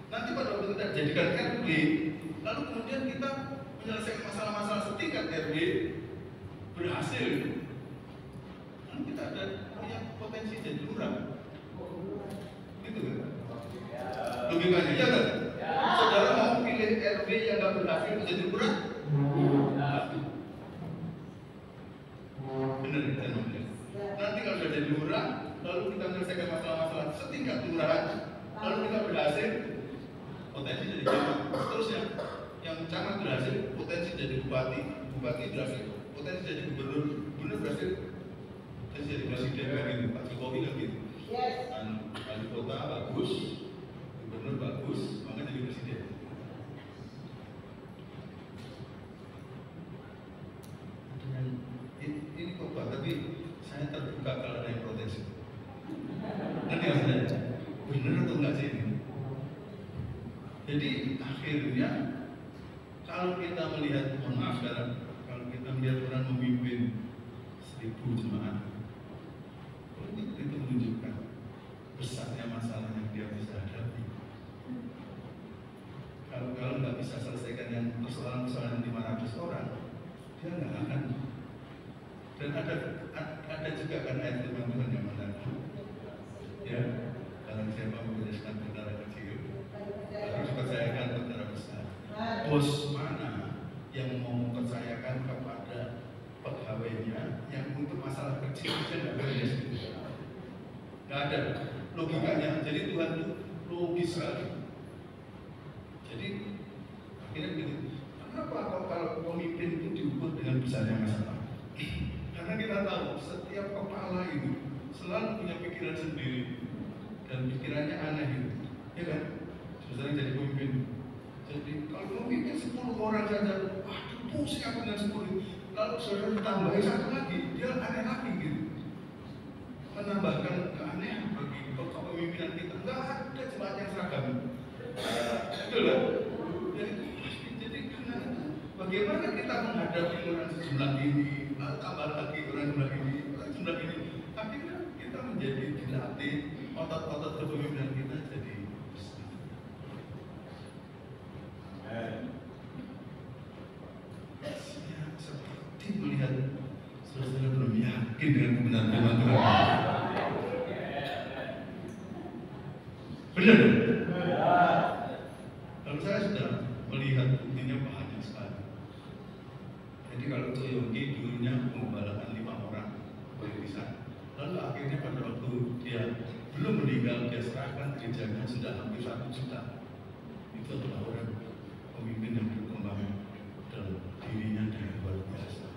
Nanti pada waktu kita jadikan RW, lalu kemudian kita menyelesaikan masalah-masalah setingkat RW berhasil, kan kita ada punya potensi jadi lurah, gitu kan? Logikanya ya kan? Saudara mau pilih RW yang nggak berhasil menjadi lurah? Bener ya, nanti kalau sudah jadi lurah, lalu kita menyelesaikan masalah-masalah setingkat kelurahan, lalu kita berhasil, potensi jadi camat. Seterusnya, yang camat berhasil, potensi jadi bupati, bupati berhasil, potensi jadi gubernur, gubernur berhasil, potensi jadi presiden kan gitu. Pak Jokowi kan gitu. Wali kota bagus, gubernur bagus, maka jadi presiden. Ini kok tapi saya terbuka kalau ada yang protes. Nanti maksudnya, bener atau enggak sih ini? Jadi akhirnya kalau kita melihat, mohon maaf sekarang, kalau kita melihat orang memimpin 1000 jemaat, itu menunjukkan besarnya masalah yang dia bisa hadapi. Kalau nggak bisa selesaikan yang persoalan-persoalan 500 orang, dia nggak akan. Dan ada juga kan ayat firman Tuhan yang mengatakan, ya, kalau siapa membereskan perkara kecil, harus dipercayakan perkara besar. Bos mana yang mau mempercayakan kepada pegawainya yang untuk masalah kecil saja nggak beres? Nggak ada logikanya. Jadi Tuhan itu logis sekali. Jadi akhirnya begitu. Kenapa kalau pemimpin itu diukur dengan besarnya masalah? Karena kita tahu setiap kepala itu selalu punya pikiran sendiri dan pikirannya aneh itu, ya kan? Misalnya jadi pemimpin. Jadi kalau memimpin 10 orang saja, waduh pusing aku dengan 10. Lalu saudara ditambahin satu lagi, dia aneh lagi gitu. Menambahkan keanehan bagi kepemimpinan kita. Enggak ada jemaat yang seragam. Betul lah. Jadi karena bagaimana kita menghadapi orang sejumlah ini, tambah lagi orang jumlah ini, orang jumlah ini, akhirnya kita menjadi dilatih, otot-otot kepemimpinan kita jadi besar. Seperti melihat saudara belum yakin dengan kebenaran firman Tuhan. Benar? Kalau saya sudah melihat buktinya banyak sekali. Jadi kalau Toyogi dulunya mengembalakan 5 orang barisan, lalu akhirnya pada waktu dia belum meninggal, dia serahkan gerejanya sudah hampir 1 juta. Itu adalah orang pemimpin yang berkembang dalam dirinya dengan luar biasa.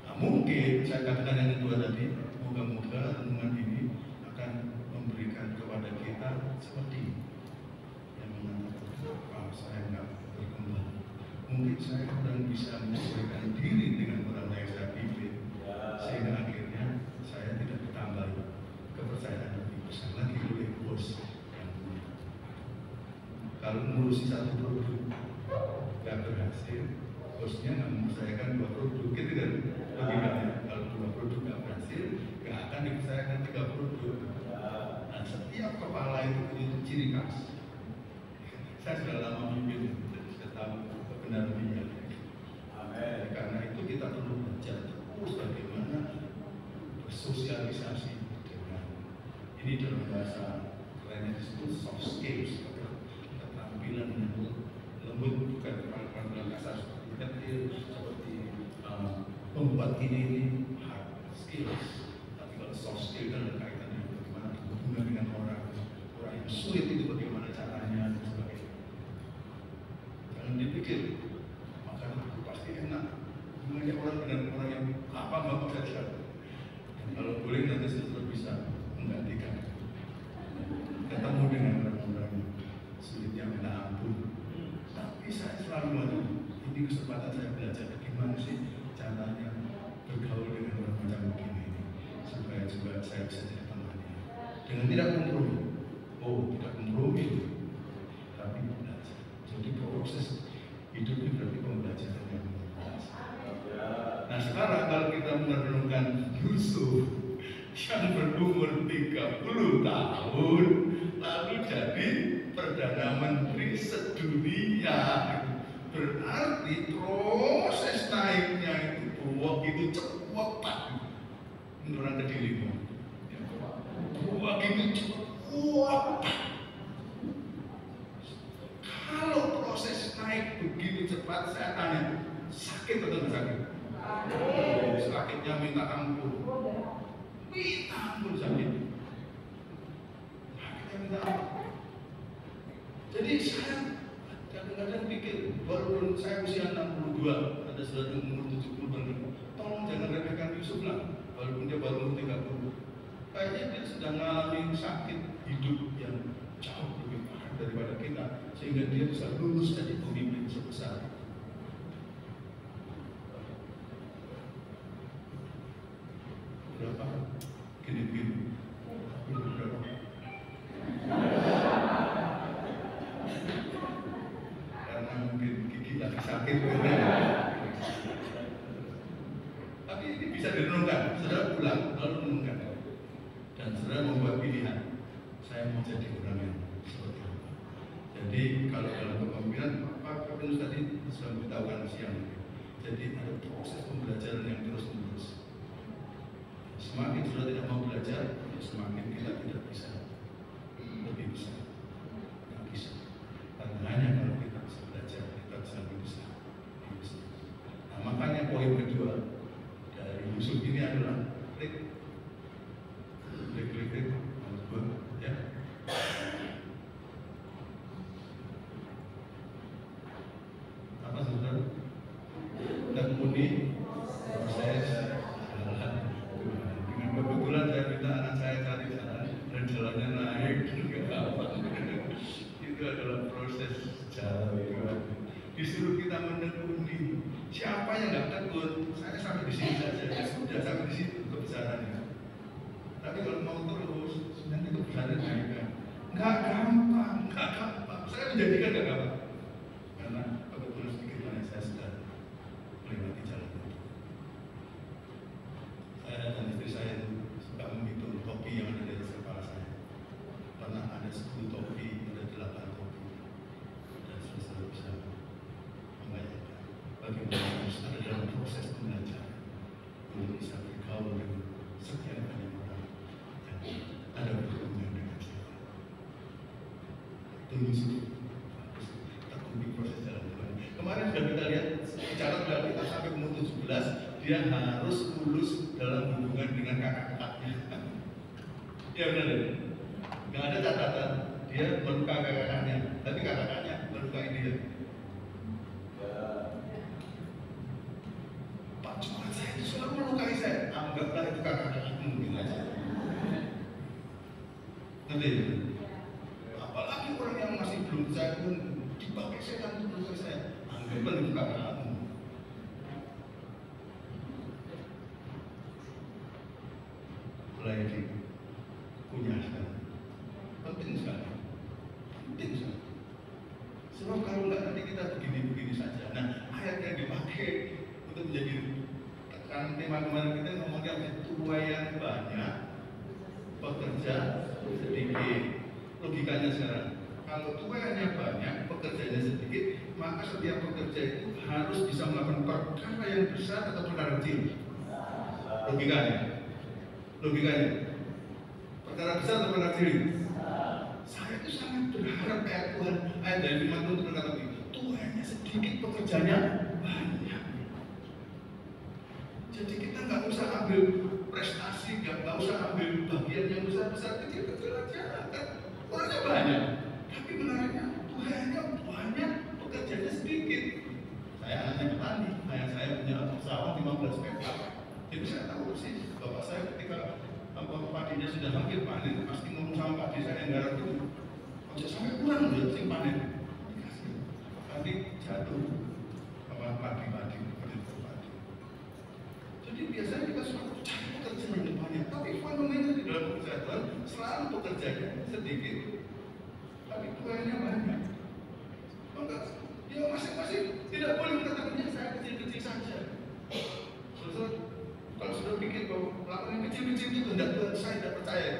Nah, mungkin saya katakan yang kedua tadi, moga-moga renungan ini akan memberikan kepada kita seperti yang mengatakan, saya nggak berkembang. Mungkin saya kurang bisa menyesuaikan diri dengan orang yang saya pimpin, sehingga akhirnya saya tidak ditambah kepercayaan lebih besar lagi oleh bos yang punya. Kalau mengurusi satu produk nggak berhasil, bosnya nggak mempercayakan 2 produk, gitu kan? Bagaimana? Kalau 2 produk nggak berhasil, nggak akan dipercayakan 3 produk. Nah, setiap kepala itu punya ciri khas. Saya sudah lama memimpin, jadi saya tahu kebenarannya. Amin. Karena itu kita perlu belajar terus bagaimana bersosialisasi dengan ini dalam bahasa kerennya disebut soft skills, keterampilan yang lembut, bukan keterampilan kasar seperti kecil, seperti membuat ini hard skills. Tapi kalau soft skill kan ada kaitannya bagaimana berhubungan dengan orang yang sulit itu bagaimana caranya dan sebagainya. Jangan dipikir makan aku pasti enak. Mengajak orang dengan orang yang apa saja. Dan kalau boleh nanti sesuatu bisa menggantikan. Ketemu dengan orang-orang sulitnya minta ampun. Tapi saya selalu mau ini kesempatan saya belajar bagaimana sih caranya bergaul dengan orang macam begini supaya juga saya bisa jadi temannya dengan tidak kompromi. Tidak kompromi, tapi belajar. Jadi proses hidup itu berarti pembelajaran yang luar biasa. Nah sekarang kalau kita merenungkan Yusuf yang berumur 30 tahun lalu jadi perdana Perdana Menteri sedunia. Berarti proses naiknya itu begitu cepat. Ini orang Kediri. Begitu cepat. Kalau proses naik begitu cepat, saya tanya, sakit atau tidak sakit? Sakitnya minta ampun. Minta ampun sakit. Sakitnya minta ampun. Jadi saya kadang-kadang pikir, walaupun saya usia 62, ada saudara yang umur 70 tahun, tolong jangan remehkan Yusuf lah, walaupun dia baru umur 30. Kayaknya dia sedang mengalami sakit hidup yang jauh lebih parah daripada kita, sehingga dia bisa lulus jadi pemimpin sebesar itu. Berapa? Gini-gini. Berapa? Karena mungkin gigi lagi sakit. Tapi ini bisa direnungkan. Saudara pulang, lalu renungkan. Dan saudara membuat pilihan. Saya mau jadi orang yang seperti apa. Jadi kalau dalam kepemimpinan, Pak Kapten tadi sudah memberitahukan siang. Jadi ada proses pembelajaran yang terus-menerus. Semakin saudara tidak mau belajar, semakin kita tidak bisa lebih besar. Tidak bisa. Karena hanya kalau kita bisa belajar, kita bisa lebih besar. Nah, makanya poin kedua dari Yusuf ini adalah klik, ya. Apa saudara? Tekuni proses jalan. Dengan kebetulan saya minta anak saya cari jalan dan jalannya naik juga gampang. Itu adalah proses jalan. Disuruh kita menekuni. Siapa yang nggak tekun? Saya sampai di sini saja. Ya sudah sampai di situ kebesarannya. Tapi kalau mau terus, nanti kebesaran naikkan. Nggak gampang. Saya menjadikan nggak gampang. Karena kebetulan sedikit banyak saya sudah melewati jalan itu. Saya dan istri saya itu suka menghitung topi yang ada di atas kepala saya. Pernah ada 10 topi, ada 8 topi. Dan selesai bisa membayangkan bagaimana harus ada dalam proses belajar untuk bisa bergaul dengan sekian banyak orang yang ada berhubungan dengan saya. Tunggu situ. Tekuni proses jalan Tuhan. Kemarin sudah kita lihat bicara dalam kita sampai umur 17, dia harus lulus dalam hubungan dengan kakak-kakaknya. Ya benar ya? Nggak ada catatan dia melukai kakaknya, tapi kakaknya melukai dia. Pak Cuma saya itu selalu melukai saya. Anggaplah itu kakak-kakakmu mungkin aja. Nanti, apalagi orang yang masih belum percaya pun dipakai setan untuk melukai saya. Anggaplah itu kakakmu. Mulai punya sekali. Penting sekali. Penting sekali. Sebab kalau enggak nanti kita begini-begini saja. Nah, ayat yang dipakai untuk menjadi tekanan tema kemarin kita ngomongnya tuai yang banyak, pekerja sedikit. Logikanya sekarang, kalau tuainya banyak, pekerjanya sedikit, maka setiap pekerja itu harus bisa melakukan perkara yang besar atau perkara kecil. Logikanya, perkara besar atau perkara kecil? Saya itu sangat berharap kayak Tuhan, ayat dari firman Tuhan berkata begitu, tuainya sedikit, pekerjanya banyak. Jadi kita nggak usah ambil prestasi, nggak usah ambil bagian yang besar-besar, kecil-kecil aja, kan orangnya banyak. Tapi menariknya tuainya banyak, pekerjanya sedikit. Saya anaknya petani, ayah saya punya sawah 15 meter. Jadi saya tahu persis, bapak saya ketika padinya sudah hampir panen, pasti ngomong sama padi saya yang garap itu, ojo sampai kurang udah sing panen, dikasih. Nanti jatuh padi. Jadi biasanya kita suka cari pekerjaan yang banyak, tapi fenomena di dalam pekerjaan selalu pekerjanya sedikit, tapi tuainya banyak. Maka dia masing-masing tidak boleh mengatakan saya kecil-kecil saja. Kalau sudah pikir bahwa melakukan yang kecil-kecil itu tidak, saya tidak percaya.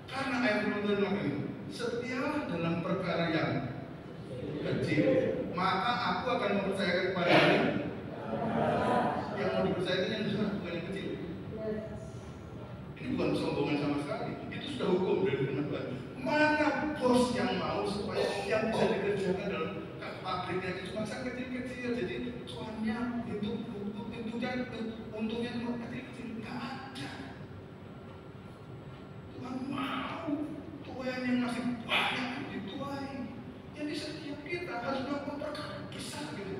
Karena ayat Tuhan mengatakan setialah dalam perkara yang kecil, maka aku akan mempercayakan kepadamu yang mau dipercayakan yang besar, bukan yang kecil. Ini bukan kesombongan sama sekali. Itu sudah hukum dari firman Tuhan. Mana bos yang mau supaya yang bisa dikerjakan dalam pabriknya itu cuma kecil-kecil, jadi cuannya untungnya cuma kecil-kecil, nggak ada. Tuhan mau tuan yang masih banyak dituai. Jadi setiap kita harus melakukan perkara besar gitu.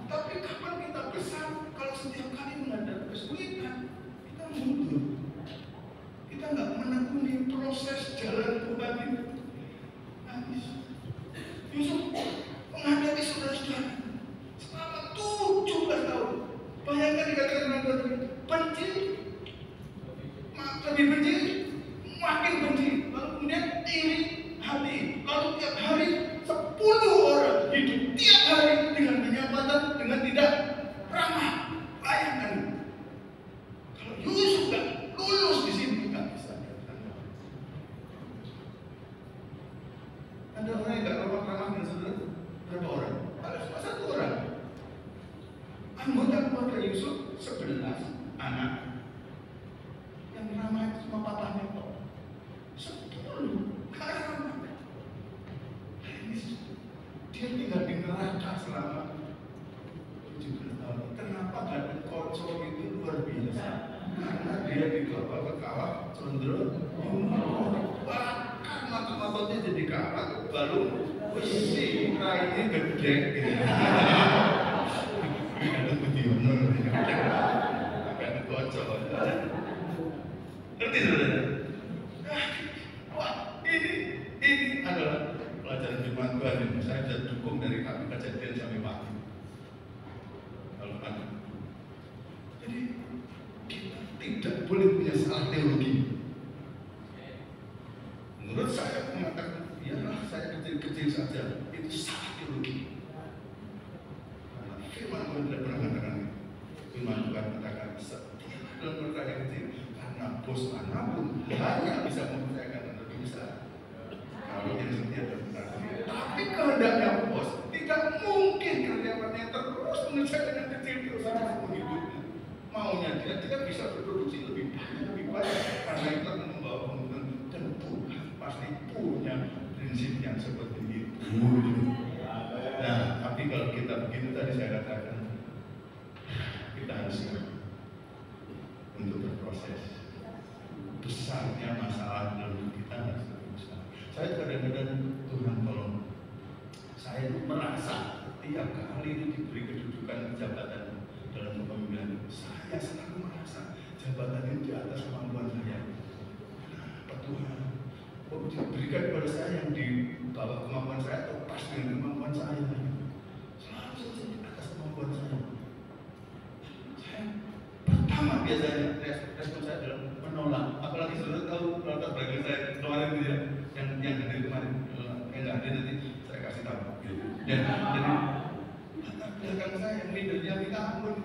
Tapi kapan kita besar? Kalau setiap kali menghadapi kesulitan, kita mundur. Kita nggak menekuni proses jalan Tuhan itu. Habis. Yusuf menghadapi saudara-saudara selama 17 tahun. Bayangkan dikatakan Tuhan, benci, lebih benci, makin benci. Lalu kemudian iri hati. Lalu tiap hari 10 orang hidup tiap hari dengan penyambatan, dengan tidak ramah. Bayangkan. Kalau Yusuf nggak lulus di sini, nggak bisa. Ada orang yang nggak ramah dengan saudara? Berapa orang? Ada cuma 1 orang. Anggota keluarga Yusuf 11 anak. Yang ramah itu cuma papanya kok. 10 nggak ramah. Dia tinggal di neraka selama 17 tahun. Kenapa Gatot Koco itu luar biasa? Karena dia dibawa ke kawah Condro. Bakar mata-matanya jadi kawah, baru besi rainya gede. Gatot Budiono, Gatot Koco. Ngerti saudara? Wah, ini adalah pelajaran firman Tuhan ini. Saya bisa dukung dari Kejadian sampai Wahyu. Kalau ada. Jadi kita tidak boleh punya salah teologi. Menurut saya mengatakan, biarlah saya kecil-kecil saja, itu salah teologi. Karena firman Tuhan tidak pernah mengatakan itu. Firman Tuhan mengatakan setia dalam perkara yang kecil, karena bos manapun hanya bisa mempercayakan yang lebih besar. Kalau yang setia dalam perkara kecil, tapi kehendaknya bos tidak mungkin karyawannya terus mengerjakan yang kecil terus seumur hidupnya. Maunya dia bisa berproduksi lebih banyak karena itu akan membawa keuntungan, dan Tuhan pasti punya prinsip yang seperti itu. Nah, tapi kalau kita begitu tadi saya katakan, kita harus siap untuk berproses. Besarnya masalah dalam kita harus besar. Saya kadang-kadang Tuhan tolong. Saya merasa tiap kali itu diberi kedudukan jabatan dalam kepemimpinan, saya selalu merasa jabatan itu di atas kemampuan saya. Kenapa Tuhan? Kok diberikan kepada saya yang di bawah kemampuan saya atau pas dengan kemampuan saya? Selalu saja di atas kemampuan saya. Saya pertama biasanya respon saya adalah menolak. Apalagi saudara tahu latar belakang saya kemarin itu ya, yang hadir kemarin, yang nggak hadir nanti saya kasih tahu. Dan jadi latar belakang saya yang leadernya minta ampun.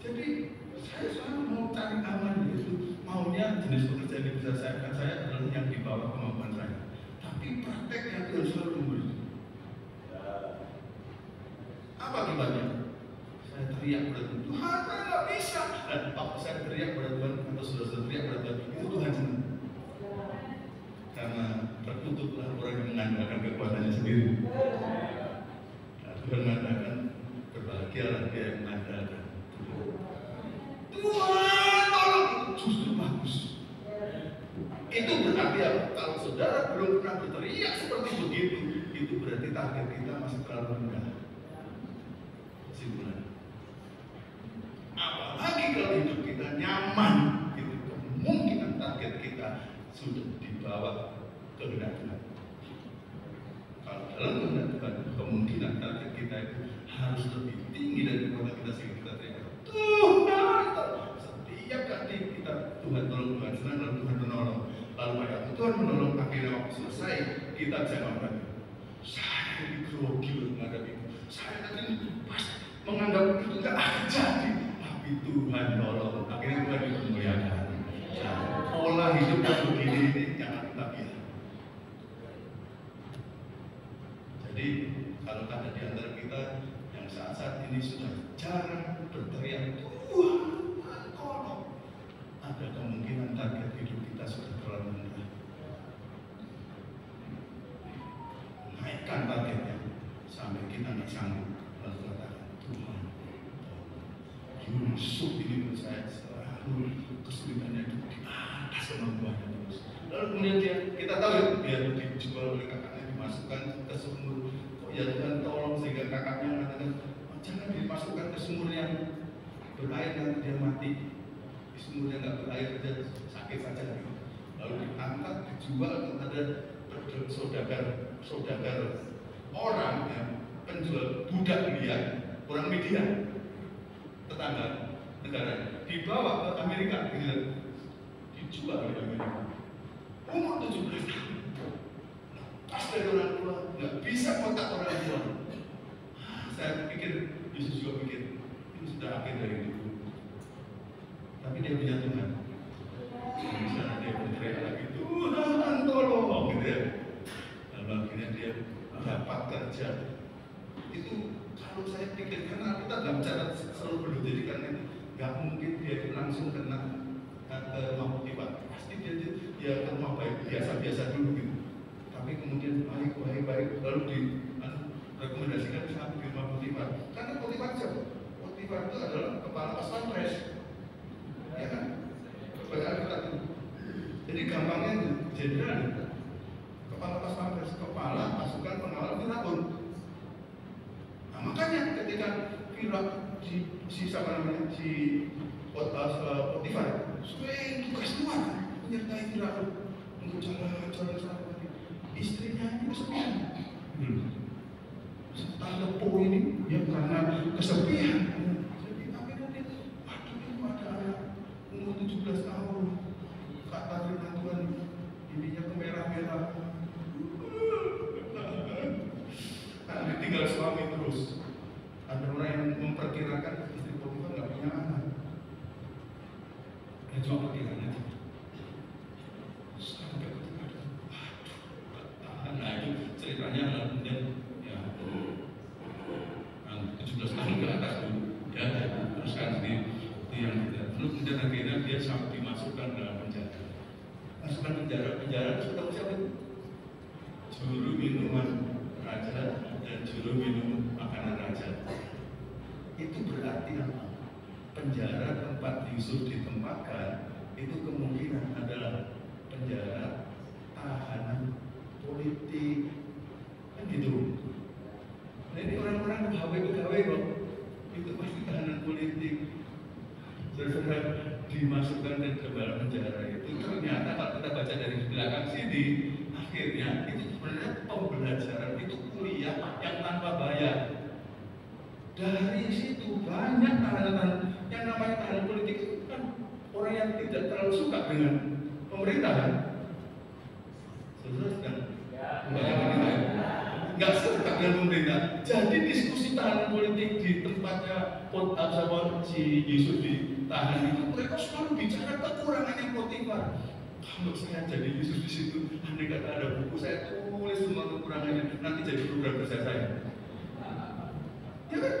Jadi saya selalu mau cari aman gitu. Maunya jenis pekerjaan yang bisa saya adalah yang di bawah kemampuan saya. Tapi prakteknya Tuhan selalu memberi. Apa akibatnya? Saya teriak pada Tuhan, Tuhan saya nggak bisa. Dan waktu saya teriak pada Tuhan, atau saudara teriak pada Tuhan, itu Tuhan senang. Karena terkutuklah orang yang mengandalkan kekuatannya sendiri. Nah, Tuhan mengatakan, berbahagialah dia yang mengandalkan Tuhan, tolong, justru bagus. Itu berarti apa? Kalau saudara belum pernah berteriak seperti begitu, itu berarti target kita masih terlalu rendah. Simpulan. Apalagi kalau hidup kita nyaman, itu kemungkinan target kita sudah di bawah kehendak Tuhan. Kalau dalam kehendak Tuhan, kemungkinan target kita itu harus lebih tinggi dari kekuatan kita sehingga kita teriak, Tuhan, setiap kali kita Tuhan tolong, Tuhan senang, lalu Tuhan menolong. Lalu pada Tuhan menolong, akhirnya waktu selesai, kita bisa mengatakan, saya grogi menghadapi itu. Saya tadi pas menganggap itu tidak akan jadi, tapi Tuhan tolong. Akhirnya Tuhan dimuliakan. Pola hidup yang begini ini jangan kita biarkan. Jadi kalau ada di antara kita yang saat-saat ini sudah jarang berteriak Tuhan tolong, ada kemungkinan target hidup kita sudah terlalu rendah. Naikkan targetnya sampai kita nggak sanggup, lalu katakan Tuhan. Yusuf ini menurut saya selalu kesulitannya itu di atas kemampuannya terus. Lalu kemudian kita tahu ya, dia dijual oleh kakaknya, dimasukkan ke sumur. Kok ya Tuhan tolong, sehingga kakaknya mengatakan jangan dimasukkan ke sumur yang berair, nanti dia mati. Di sumur yang nggak berair saja sakit saja. Lalu diangkat, dijual kepada saudagar orang yang penjual budak dia, orang Media, tetangga negara, dibawa ke Amerika, dijual di Amerika. Umur 17 tahun, lepas dari orang tua, nggak bisa kontak orang tua. Saya pikir, Yesus juga pikir, ini sudah akhir dari hidup. Tapi dia punya Tuhan. Misalnya dia berteriak lagi, Tuhan tolong, gitu ya. Lalu akhirnya dia dapat kerja. Itu kalau saya pikir, karena kita dalam cara selalu berdoa, karena itu nggak mungkin dia itu langsung kena ke rumah Potifar. Pasti dia ke rumah baik biasa-biasa dulu gitu. Tapi kemudian baik, lalu rekomendasikan sampai di rumah Potifar. Karena Potifar siapa? Potifar itu adalah kepala pas pampres, ya kan? Jadi gampangnya jenderal, kepala pas pampres, kepala pasukan pengawal Firaun. Nah, makanya ketika Firaun si Potifar sering tugas luar menyertai Firaun untuk jalan-jalan sama istrinya itu kesepian. Tanda Po ini ya karena kesepian. Jadi akhirnya dia, waduh itu ada anak umur 17 tahun, kata firman Tuhan, ininya kemerah-merah. Nah, ditinggal suami terus. Ada orang yang memperkirakan istri Potifar nggak punya anak. Dia cuma perkiraan aja. Sampai ketika ada, waduh, nah itu ceritanya kemudian ya 17 tahun ke atas dulu, ya terus kan di yang tidak. Lalu kemudian akhirnya dia sampai dimasukkan dalam penjara. Masukkan penjara terus ketemu siapa? Juru minuman raja dan juru minum makanan raja. Itu berarti apa? Penjara tempat Yusuf ditempatkan itu kemungkinan adalah penjara tahanan politik, kan gitu. Nah ini orang-orang pegawai kok, itu pasti tahanan politik. Saudara dimasukkan ke dalam penjara itu ternyata kalau kita baca dari belakang sini, akhirnya itu sebenarnya pembelajaran, itu kuliah yang tanpa bayar. Dari situ banyak tahanan yang namanya tahanan politik itu kan orang yang tidak terlalu suka dengan pemerintahan. Saudara sedang membayangkan itu ya? Nggak suka dengan pemerintah. Jadi diskusi tahanan politik di tempatnya si Yusuf ditahan itu, mereka selalu bicara kekurangannya Potifar. Kalau saya jadi Yusuf di situ, andai kata ada buku, saya tulis semua kekurangannya, nanti jadi program kerja saya. Ya kan,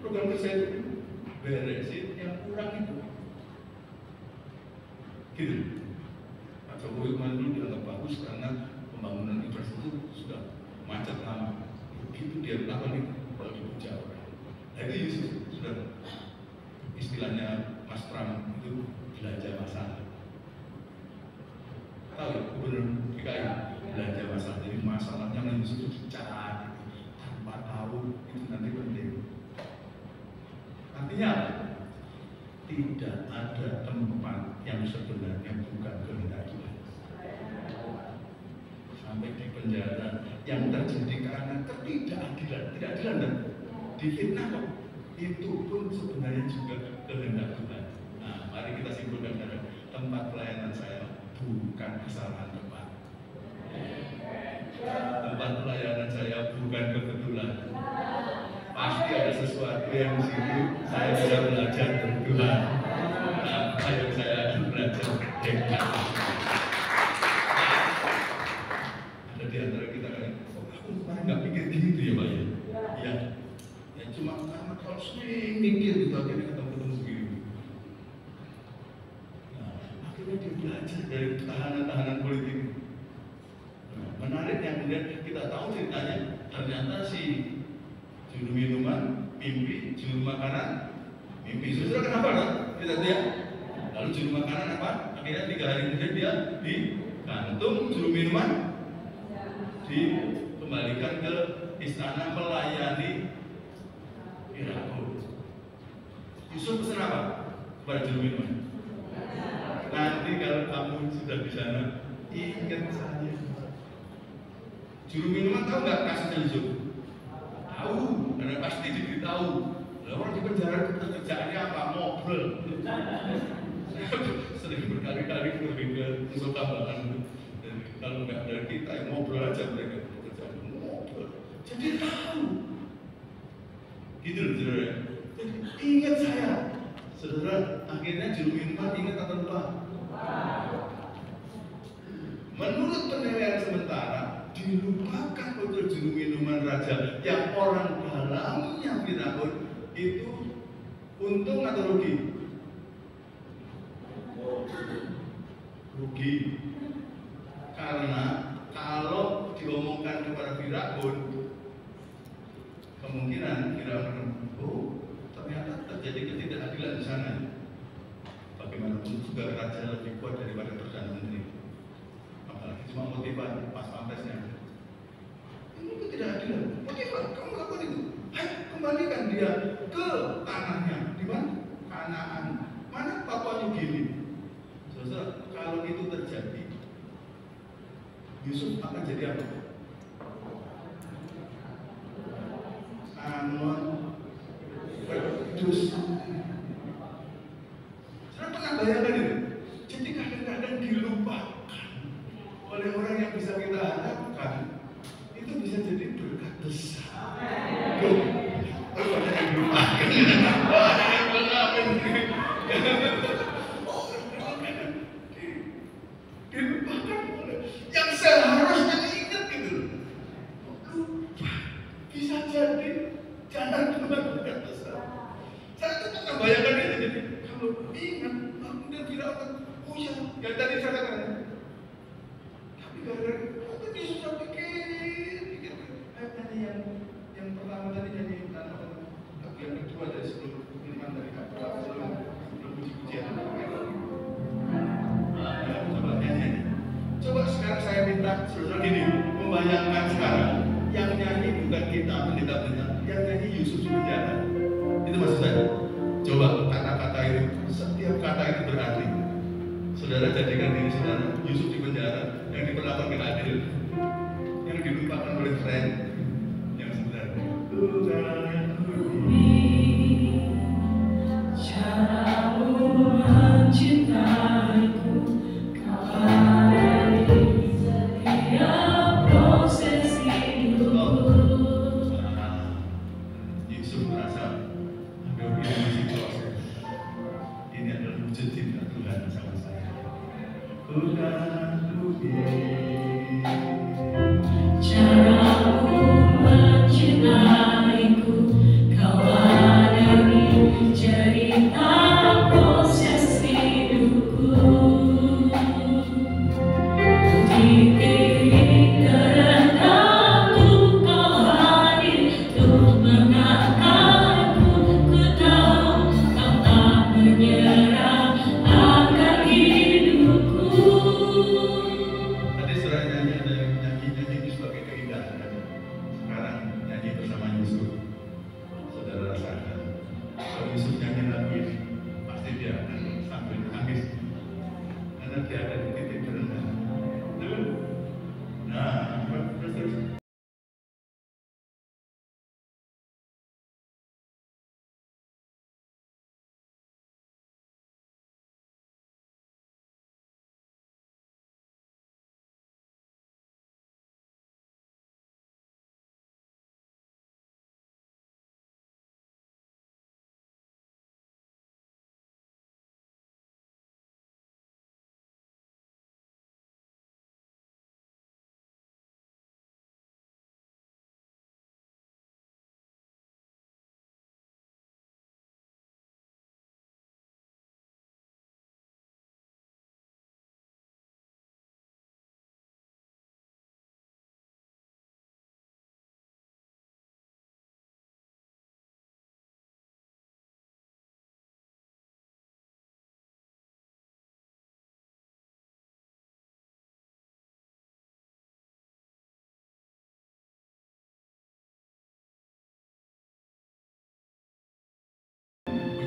program kerja itu beresin yang kurang itu. Gitu. Pak Jokowi kemarin dulu dianggap bagus karena pembangunan infrastruktur sudah macet lama. Begitu dia lakukan itu, kalau dipuja orang. Nah itu Yusuf sudah istilahnya Mas Pram itu belanja masalah. Tahu ya, Gubernur DKI belanja masalah. Jadi masalahnya Yusuf itu dicari tanpa tahu itu nanti penting. Artinya apa? Tidak ada tempat yang sebenarnya bukan kehendak Tuhan. Sampai di penjara yang terjadi karena ketidakadilan, tidak adilan dan difitnah kok. Itu pun sebenarnya juga kehendak Tuhan. Nah, mari kita simpulkan karena tempat pelayanan saya bukan kesalahan tempat. Tempat pelayanan saya bukan kebetulan. Pasti ada sesuatu yang di situ saya bisa belajar dari Tuhan. Apa yang saya akan belajar hebat. Ada di antara kita kan, aku kemarin nggak pikir gitu ya Pak ya? Ya, ya cuma karena kalau sering mikir gitu akhirnya ketemu begini. Nah, akhirnya dia belajar dari tahanan-tahanan politik. Nah, menariknya kemudian kita tahu ceritanya, ternyata si juru minuman mimpi, juru makanan mimpi. Saudara kenapa kan? Kita lihat. Lalu juru makanan apa? Akhirnya 3 hari kemudian dia digantung, juru minuman dikembalikan ke istana melayani Firaun. Yusuf pesan apa kepada juru minuman? Nanti kalau kamu sudah di sana, ingat saya. Juru minuman tahu nggak kasusnya Yusuf? Tahu, karena pasti diberitahu. Orang di penjara kerjaannya apa? Ngobrol. Sering berkali-kali pergi ke musuh tambahan. Kalau nggak dari kita yang ngobrol aja mereka kerjaan ngobrol. Jadi tahu. Gitu loh saudara. Jadi ingat saya. Saudara, akhirnya juru minuman ingat atau lupa? Menurut penilaian sementara, dilupakan untuk juru minuman raja yang orang dalamnya Firaun itu untung atau rugi? Rugi. Karena kalau diomongkan kepada Firaun, kemungkinan Firaun, oh ternyata terjadi ketidakadilan di sana. Bagaimanapun juga raja lebih kuat daripada perdana menteri. Apalagi cuma motivasi pas pampresnya. Ini ketidakadilan. Motivasi, kamu lakukan itu. Ayo kembalikan dia ke tanahnya. Di mana? Kanaan. Mana Papua New Guinea? Saudara, kalau itu terjadi, Yusuf akan jadi apa? Anon pedus. Saya pernah bayangkan itu. Jadi kadang-kadang dilupakan oleh orang yang bisa kita harapkan. Itu bisa jadi berkat besar. Loh, banyak yang dilupakan. Banyak yang mengamin. Dilupakan oleh yang seharusnya ingat gitu. Lupa. Bisa jadi jangan berkat besar. Saya tuh pernah bayangkan itu. Jadi kalau ingat, kemudian tidak akan, oh ya, yang tadi saya katakan. Tapi gara-gara itu dia sudah pikir. Tadi yang pertama tadi jadi yang kedua dari sebelum firman dari sebelum puji-pujian. Coba sekarang saya minta saudara gini, membayangkan sekarang yang nyanyi bukan kita pendeta-pendeta, yang nyanyi Yusuf di penjara. Itu maksud saya. Coba kata-kata itu, setiap kata itu berarti. Saudara jadikan diri saudara Yusuf di penjara yang diperlakukan tidak adil, yang dilupakan oleh friend yang sebenarnya. Caramu mencintaiku, kau ada di setiap proses hidupku. Yusuf merasa, aduh ini masih proses. Ini adalah wujud cinta Tuhan sama saya. Caramu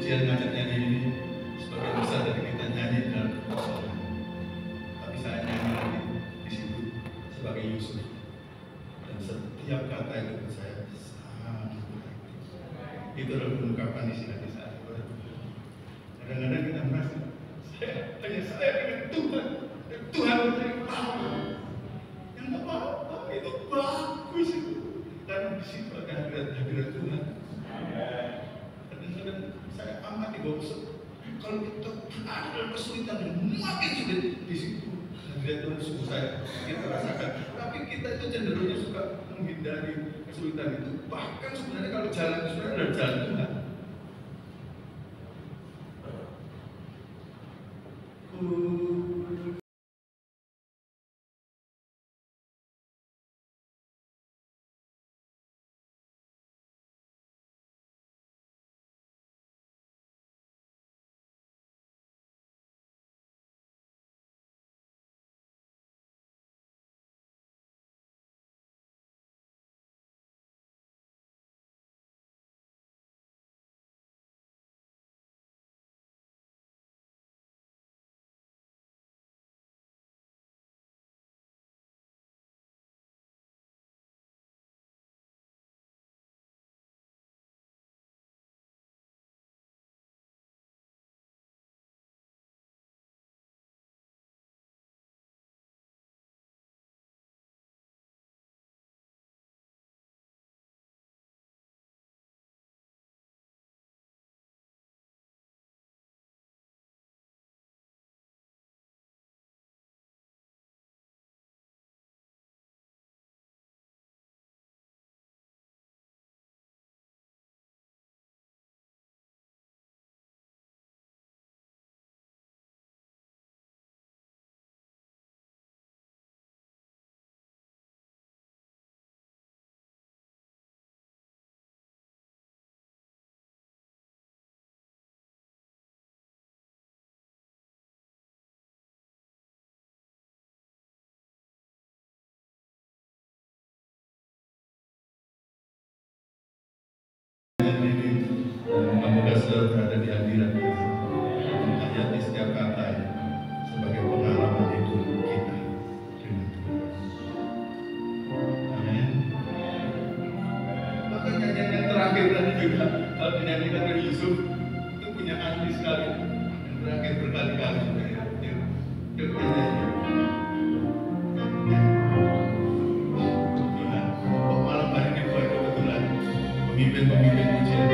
pujian ngajak nyanyi ini sebagian besar dari kita nyanyi dalam kekosongan. Tapi saya nyanyi lagi di situ sebagai Yusuf. Dan setiap kata itu buat saya sangat berarti. Itu adalah ungkapan isi hati saya. Kadang-kadang kita merasa hanya saya dengan Tuhan. Dan Tuhan tahu yang nggak apa-apa itu bagus itu. Karena di situ ada hadirat Tuhan. Kadang-kadang saya amati bahwa kalau kita ada dalam kesulitan dan makin sulit di situ hadirat Tuhan sungguh saya kita rasakan. Tapi kita itu cenderungnya suka menghindari kesulitan itu. Bahkan sebenarnya kalau jalan itu sebenarnya adalah jalan Tuhan. Semoga saudara berada di hadirat Tuhan, menghayati setiap kata sebagai pengalaman hidup kita dengan Tuhan. Amin. Maka nyanyian yang terakhir tadi juga kalau dinyanyikan oleh Yusuf itu punya arti sekali. Yang terakhir berkali-kali Tuhan, kok malam hari ini buat kebetulan pemimpin-pemimpin pujian.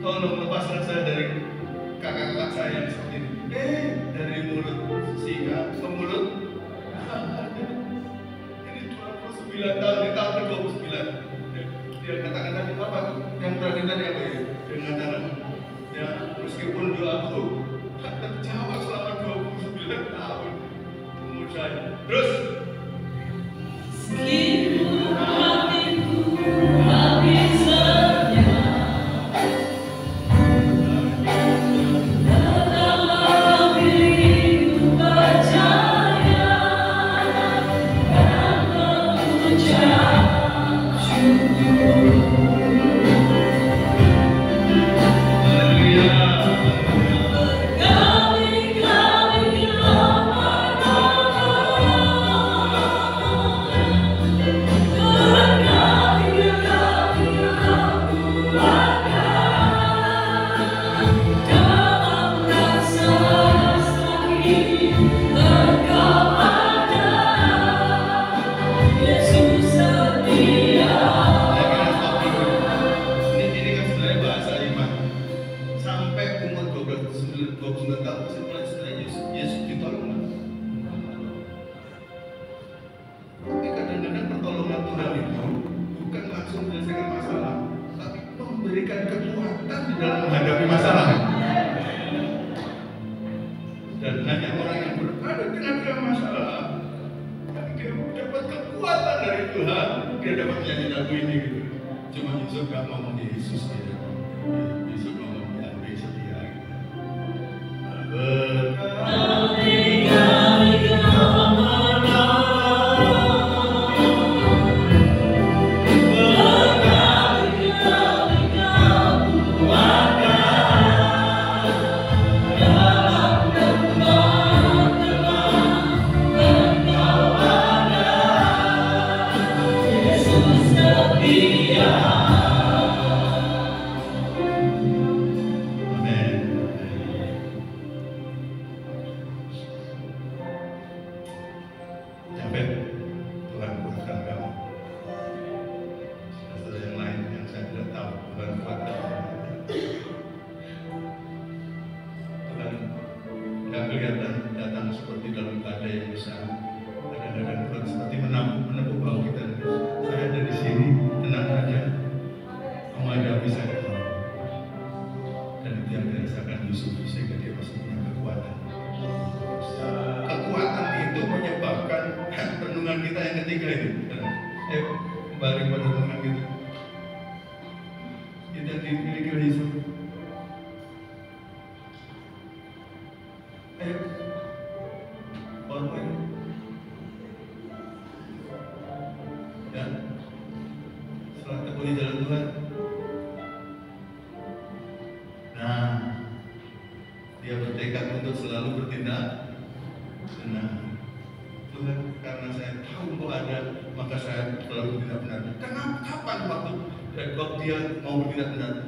Tolong lepaskan saya dari kakak-kakak saya yang seperti ini. Dari mulut singa ke mulut. Ini 29 tahun, di tahun ke-29. Dia katakan tadi apa? Yang terakhir tadi apa ya? Dia mengatakan, ya meskipun doaku tak terjawab selama 29 tahun. Umur saya. Terus. Yesus setia. kekuatan dari Tuhan, dia dapat nyanyi lagu ini gitu. Cuma Yusuf gak ngomong Yesus gitu. Yusuf ngomong Yahweh setia gitu.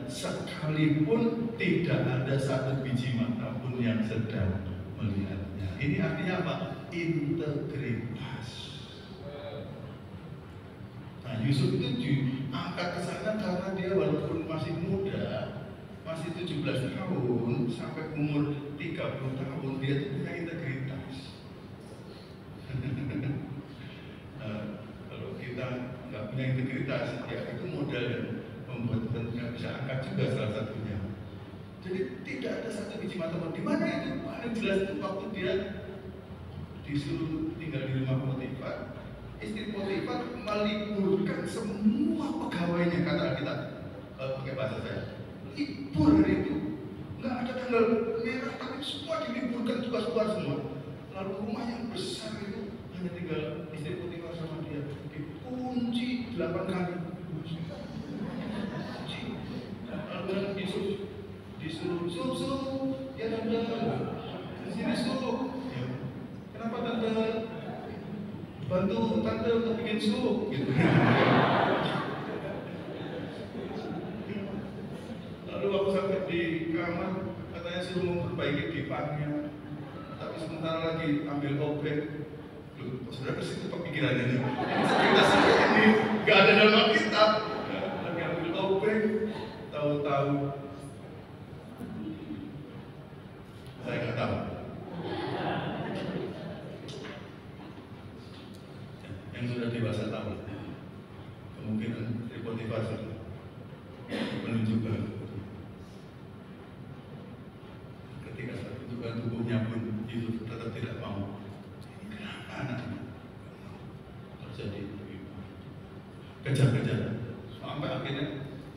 Sekalipun tidak ada satu biji mata pun yang sedang melihatnya. Ini artinya apa? Integritas. Nah, Yusuf itu diangkat ke sana karena dia walaupun masih muda, masih 17 tahun sampai umur 30 tahun, dia itu punya integritas. Kalau kita nggak punya integritas, ya itu modal yang membuat kita tidak bisa angkat juga salah satunya. Jadi tidak ada satu biji mata pun. Di mana itu paling jelas itu waktu dia disuruh tinggal di rumah Potifar, istri Potifar meliburkan semua pegawainya, kata kita pakai bahasa saya. Libur hari itu, nggak ada tanggal merah, tapi semua diliburkan, tugas-tugas semua. Lalu rumah yang besar itu hanya tinggal istri Potifar sama dia, dikunci 8 kali. Lalu Yusuf disuruh, ya tante, sini sup. Ya. Kenapa tante? Bantu tante untuk bikin sup, gitu. Lalu waktu sampai di kamar, katanya suruh memperbaiki pipannya, tapi sementara lagi ambil obeng. Loh, saudara ke situ pikirannya nih. Kita saja ini nggak ada dalam Alkitab. Lagi ambil obeng, tahu-tahu saya nggak tahu. Yang sudah dewasa tahu. Kemungkinan Potifar menunjukkan ketika saat itu kan tubuhnya pun itu tetap tidak mau. Ini kenapa anaknya terjadi kejar-kejar sampai akhirnya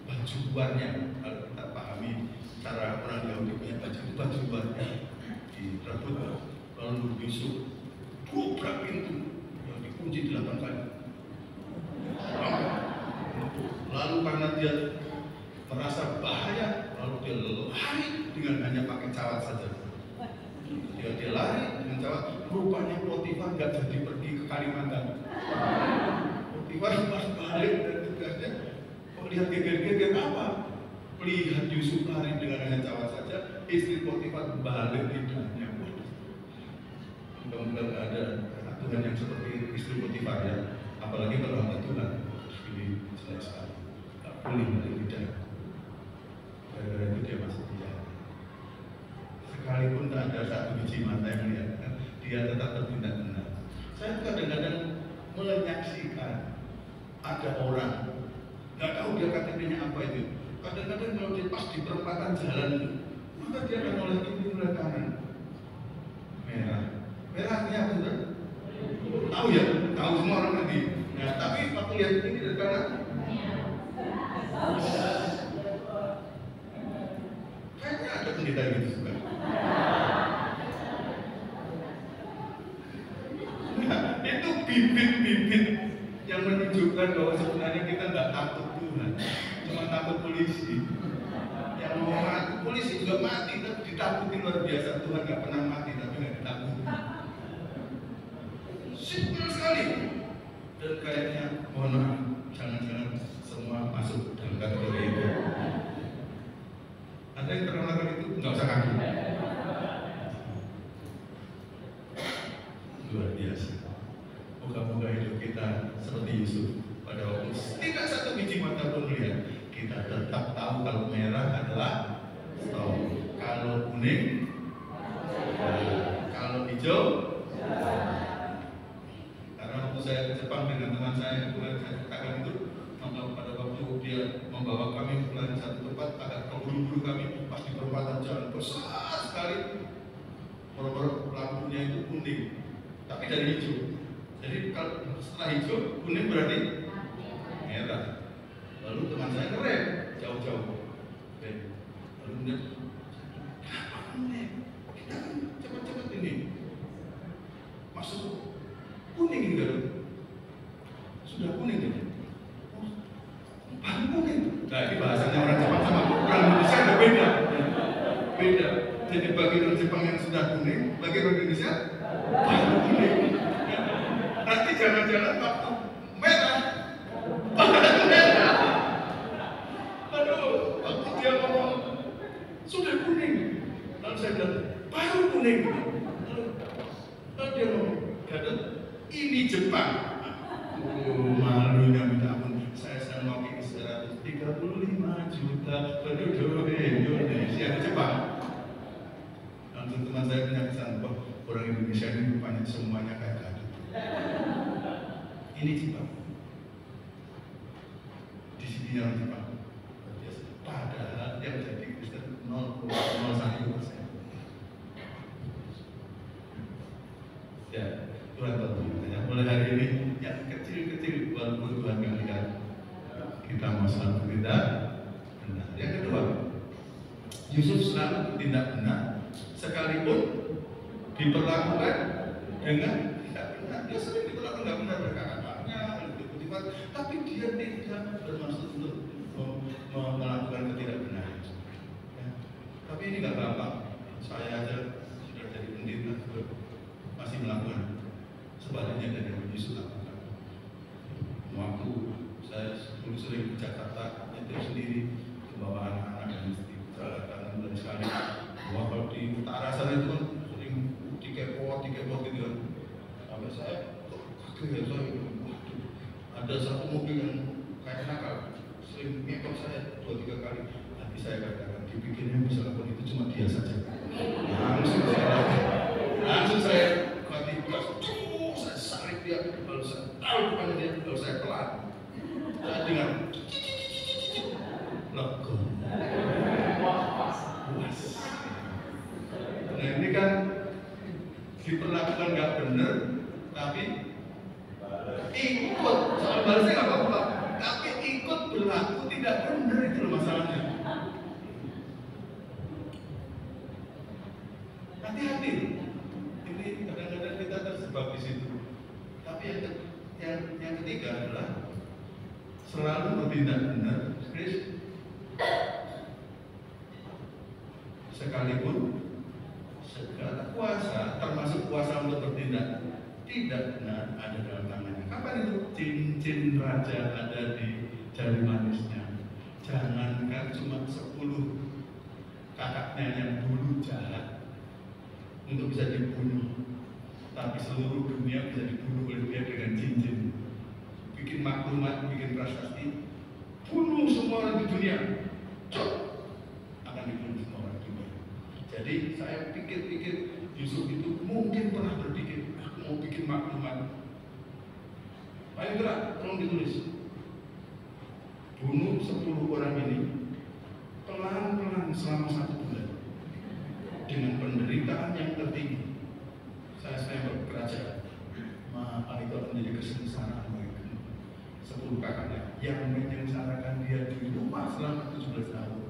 baju luarnya, kalau kita pahami cara orang Yahudi punya baju luarnya direbut, lalu Yusuf dobrak pintu yang dikunci 8 kali. Lalu karena dia merasa bahaya, lalu dia lari dengan hanya pakai cawat saja. Dia lari dengan cawat, rupanya Potifar nggak jadi pergi ke Kalimantan. Potifar pas balik dari tugasnya, lihat geger-geger apa? Lihat Yusuf lari dengan hanya cawat saja, istri Potifar balik lidahnya. Mudah-mudahan ada Tuhan yang seperti istri Potifar ya, apalagi kalau hamba Tuhan. Ini jelas sekali, tak boleh balik lidah. Gara-gara itu dia masih dia. Sekalipun tak ada satu biji mata yang melihat, dia tetap bertindak benar. Saya kadang-kadang menyaksikan ada orang nggak tahu dia KTP-nya apa itu. Kadang-kadang kalau dia pas di perempatan jalan, maka dia akan oleh kiri oleh kanan. Merah. Merah artinya apa? Tahu ya? Tahu semua orang nanti. Nah, tapi waktu lihat ini dari kanan, kayaknya ada pendeta gitu juga. Nah, itu bibit-bibit yang menunjukkan bahwa sebenarnya kita nggak takut Tuhan, cuma takut polisi. Yang mau mati, polisi juga mati, tapi ditakuti luar biasa. Tuhan nggak pernah mati, tapi nggak ditakuti. Simpel sekali. Dan kayaknya, mohon maaf, jangan-jangan semua masuk dalam kategori itu. Ada yang terkenal itu nggak usah kaki. Luar biasa. Moga-moga hidup kita seperti Yusuf pada waktu tidak satu biji mata pun melihat, kita tetap tahu kalau merah adalah stop, kalau kuning, kalau hijau. Karena waktu saya ke Jepang dengan teman saya, kemudian saya katakan itu, pada waktu dia membawa kami ke satu tempat, agak terburu-buru kami pas di perempatan jalan besar sekali, lampunya itu kuning, tapi dari hijau. Jadi kalau setelah hijau, kuning berarti merah. Lalu teman saya ngerem jauh-jauh. Lalu dia, kenapa kuning? Kita kan cepat-cepat ini masuk kuning ini kan? Sudah kuning ini. Baru kuning. Nah, ini bahasanya orang Jepang sama orang Indonesia ada beda. Beda. Jadi bagi orang Jepang yang sudah kuning, bagi orang Indonesia baru kuning. Nanti jangan-jangan waktu merah, baru merah. Aduh, waktu dia ngomong sudah kuning, lalu saya bilang baru kuning. Lalu dia ngomong, Gatot, ini Jepang. Malunya minta ampun. Saya mau ke 135 juta penduduk Indonesia di Jepang. Langsung teman saya punya kesan, bahwa orang Indonesia ini rupanya semuanya kayak Gatot. Ini Jepang. Di sini yang Jepang. Padahal yang jadi Kristen 0,01%. Ya, Tuhan tahu. Mulai hari ini yang kecil-kecil walaupun Tuhan nggak lihat, kita mau selalu bertindak benar. Yang kedua, Yusuf selalu bertindak benar, sekalipun diperlakukan dengan tidak benar. Dia sering diperlakukan nggak benar berkata-katanya, tapi dia tidak bermaksud untuk melakukan ketidakbenaran. Ya. Tapi ini nggak gampang. Saya aja sudah jadi pendeta masih melakukan sebaliknya dari yang Yusuf lakukan. Waktu saya dulu sering ke Jakarta, nyetir sendiri, membawa anak-anak dan istri jalan bulan sekali. Kalau di utara sana itu kan sering dikepot gitu kan. Sampai saya kaget, ada satu mobil yang kayak nakal, sering ngepot saya 2-3 kali. Nanti saya katakan, dipikirnya bisa lakukan itu cuma dia saja. Langsung saya mati gas, saya salib dia, lalu saya tahu depannya dia, lalu saya pelan. Saya dengar, lega, puas. Nah ini kan diperlakukan nggak benar, tapi ikut, soal balasnya nggak apa-apa, tapi ikut berlaku tidak benar, itu loh masalahnya. Hati-hati, ini kadang-kadang kita terjebak di situ. Tapi yang ketiga adalah selalu bertindak benar, sekalipun segala kuasa, termasuk kuasa untuk bertindak tidak benar, ada dalam tangannya. Kapan itu? Cincin raja ada di jari manisnya. Jangankan cuma 10 kakaknya yang dulu jahat untuk bisa dibunuh, tapi seluruh dunia bisa dibunuh oleh dia dengan cincin. Bikin maklumat, bikin prasasti, bunuh semua orang di dunia. Cok, akan dibunuh semua orang di dunia. Jadi saya pikir-pikir Yusuf itu mungkin pernah berpikir, aku mau bikin maklumat. Paling berat, tolong ditulis. Bunuh 10 orang ini pelan-pelan selama 1 bulan dengan penderitaan yang tertinggi. Saya ke kerajaan. Maka itu akan menjadi kesengsaraan bagi 10 kakaknya yang menyengsarakan dia di rumah selama 17 tahun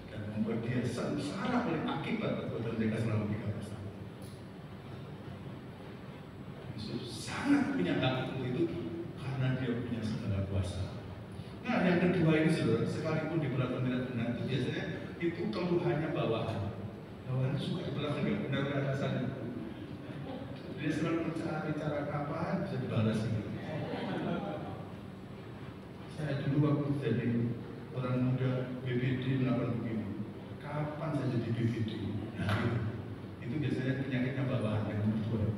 dan membuat dia sengsara oleh akibat perbuatan mereka selama 13 tahun. Yesus sangat punya hak untuk itu karena dia punya segala kuasa. Nah, yang kedua ini saudara, sekalipun diperlakukan tidak benar, itu biasanya itu keluhannya bawahan. Bawahan suka diperlakukan tidak benar oleh atasannya. Dia selalu mencari cara kapan bisa dibalas gitu. Saya dulu waktu jadi orang muda BPD melakukan begini. Kapan saya jadi BPD? Nah, itu biasanya penyakitnya bawahan yang kedua.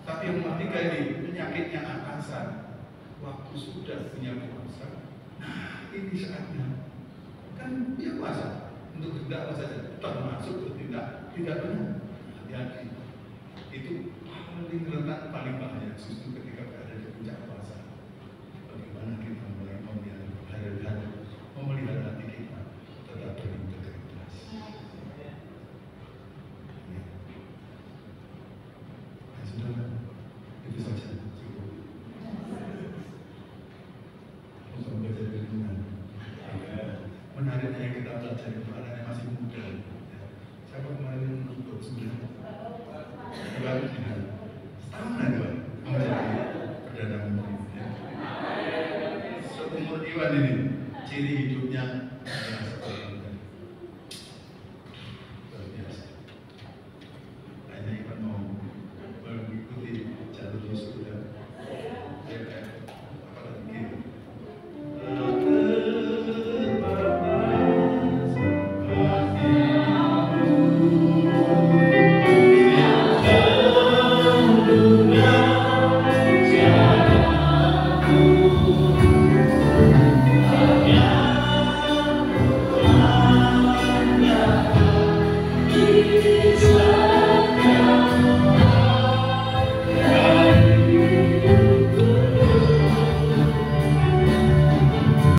Tapi yang ketiga ini penyakitnya atasan. Waktu sudah punya kuasa, nah ini saatnya kan punya kuasa untuk bertindak apa saja, termasuk bertindak tidak benar. Hati-hati, itu paling rentan, paling bahaya justru ketika berada di puncak kuasa. Bagaimana kita memelihara hati kita tetap berintegritas. Nah, saudara, itu saja. Menariknya yang kita pelajari itu anaknya masih muda. Siapa kemarin untuk 9 setahun lagi Pak menjadi Perdana Menteri. Seumur Iwan ini ciri hidupnya adalah seperti